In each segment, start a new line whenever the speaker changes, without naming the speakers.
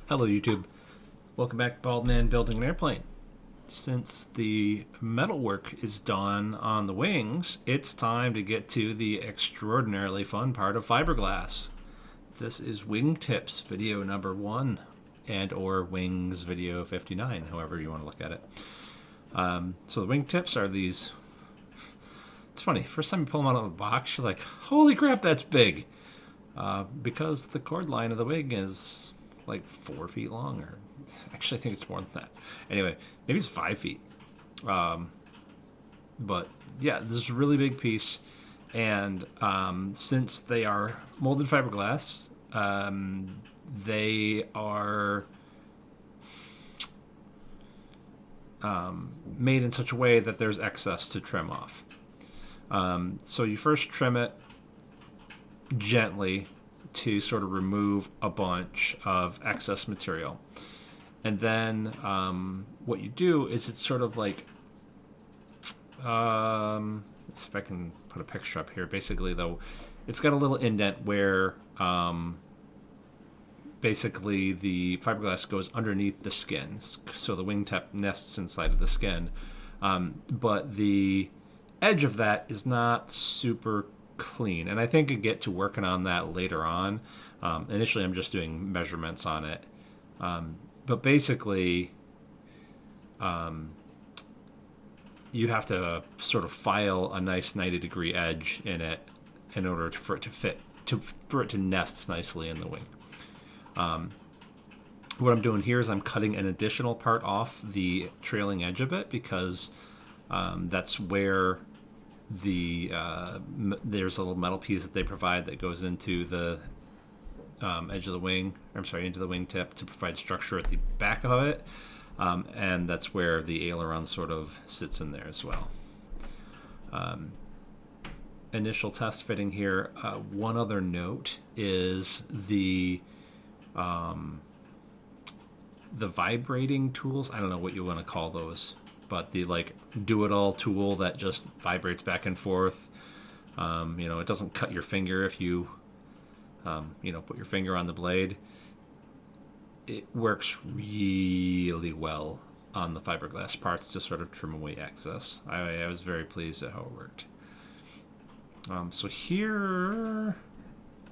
Hello YouTube. Welcome back to Bald Man Building an Airplane. Since the metalwork is done on the wings, it's time to get to the extraordinarily fun part of fiberglass. This is Wingtips video number 1 and or Wings video 59, however you want to look at it. So the wingtips are these... It's funny, first time you pull them out of the box, you're like, holy crap, that's big! Because the cord line of the wing is like 4 feet long, or actually I think it's more than that. Anyway, maybe it's 5 feet. But yeah, this is a really big piece, and since they are molded fiberglass, they are made in such a way that there's excess to trim off. So you first trim it gently to sort of remove a bunch of excess material. And then what you do is it's sort of like, let's see if I can put a picture up here. Basically, though, it's got a little indent where basically the fiberglass goes underneath the skin. So the wingtip nests inside of the skin. But the edge of that is not super clean, and I think I get to working on that later on. Initially I'm just doing measurements on it, but basically you have to sort of file a nice 90-degree edge in it in order for it to fit, for it to nest nicely in the wing. What I'm doing here is I'm cutting an additional part off the trailing edge of it, because that's where there's a little metal piece that they provide that goes into the edge of the wing. Into the wingtip to provide structure at the back of it, and that's where the aileron sort of sits in there as well. Initial test fitting here. One other note is the vibrating tools. I don't know what you want to call those, but the do-it-all tool that just vibrates back and forth. It doesn't cut your finger if you put your finger on the blade. It works really well on the fiberglass parts to sort of trim away excess. I was very pleased at how it worked. So here,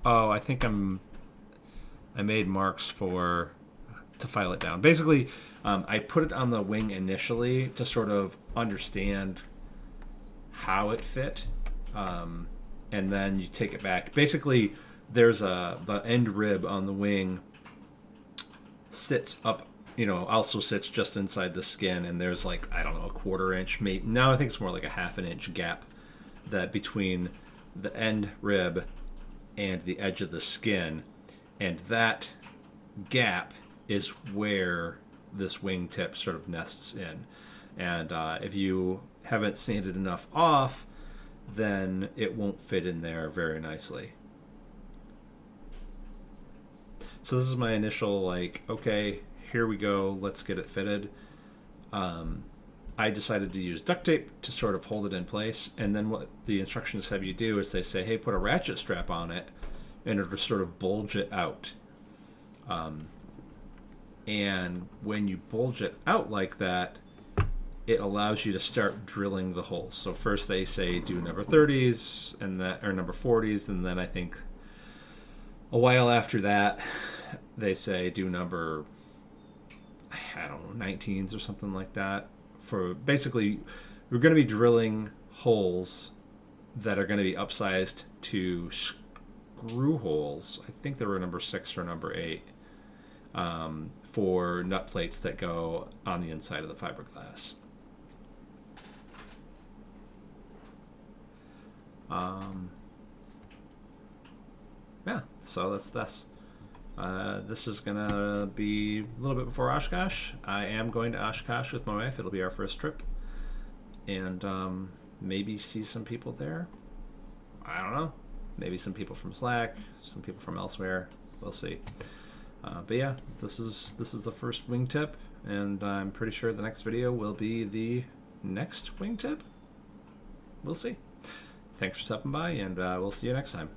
I think I made marks to file it down. Basically, I put it on the wing initially to sort of understand how it fit, and then you take it back. Basically, there's the end rib on the wing sits up, also sits just inside the skin, and there's a 1/4 inch, maybe now I think it's more like a 1/2 inch gap that between the end rib and the edge of the skin, and that gap is where this wingtip sort of nests in. And if you haven't sanded enough off, then it won't fit in there very nicely. So this is my initial okay, here we go, let's get it fitted. I decided to use duct tape to sort of hold it in place, and then what the instructions have you do is they say, hey, put a ratchet strap on it in order to sort of bulge it out. And when you bulge it out like that, it allows you to start drilling the holes. So first they say do number 30s or number 40s, and then I think a while after that they say do number, 19s or something like that. For basically, we're going to be drilling holes that are going to be upsized to screw holes. I think they were number 6 or number 8. For nut plates that go on the inside of the fiberglass. Yeah, so that's this. This is gonna be a little bit before Oshkosh. I am going to Oshkosh with my wife. It'll be our first trip, and maybe see some people there. I don't know. Maybe some people from Slack, some people from elsewhere. We'll see. But yeah, this is the first wingtip, and I'm pretty sure the next video will be the next wingtip. We'll see. Thanks for stopping by, and we'll see you next time.